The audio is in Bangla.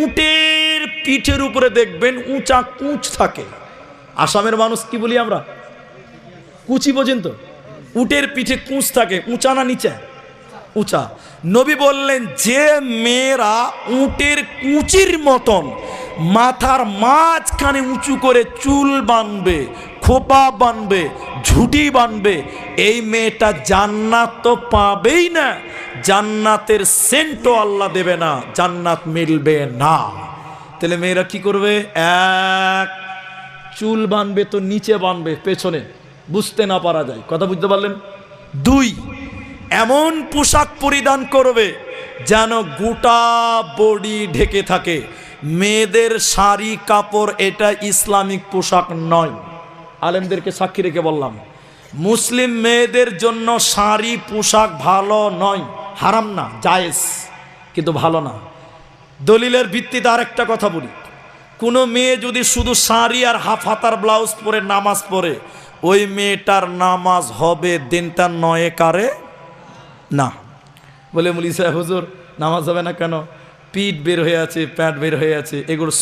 উটের পিঠের উপরে দেখবেন উঁচা কুঁচ থাকে। আসামের মানুষ কি বলি আমরা, কুচি পর্যন্ত। উটের পিঠে কুঁচ থাকে, উঁচা না নিচে? উঁচা। নবী বললেন যে মেয়েরা উটের কুচির মতন মাথার মাঝখানে উঁচু করে চুল বাঁধবে, খোপা বাঁধবে, ঝুঁটি বাঁধবে, এই মেয়েটা জান্নাত তো পাবেই না, জান্নাতের সেন্টও আল্লাহ দেবে না, জান্নাত মিলবে না। তাহলে মেয়েরা কি করবে? এক, চুল বাঁধবে তো নিচে বাঁধবে পেছনে, বুঝতে না পারা যায়, কথা বুঝতে পারলেন? দুই, এমন পোশাক পরিধান করবে যেন গোটা বডি ঢেকে থাকে। মেয়েদের শাড়ি কাপড় এটা ইসলামিক পোশাক নয়। আলেমদেরকে সাক্ষী রেখে বললাম, মুসলিম মেয়েদের জন্য শাড়ি পোশাক ভালো নয়, হারাম না, জায়েজ, কিন্তু ভালো না। দলিলের ভিত্তিতে আরেকটা কথা বলি, কোনো মেয়ে যদি শুধু শাড়ি আর হাফ হাতার ব্লাউজ পরে নামাজ পড়ে, ওই মেয়েটার নামাজ হবে দিনটা নয় কারে না। বলে মুলি সাহেব হুজুর নামাজ হবে না কেন? পিঠ বের হয়ে আছে, প্যান্ট বের হয়ে আছে, এগুলো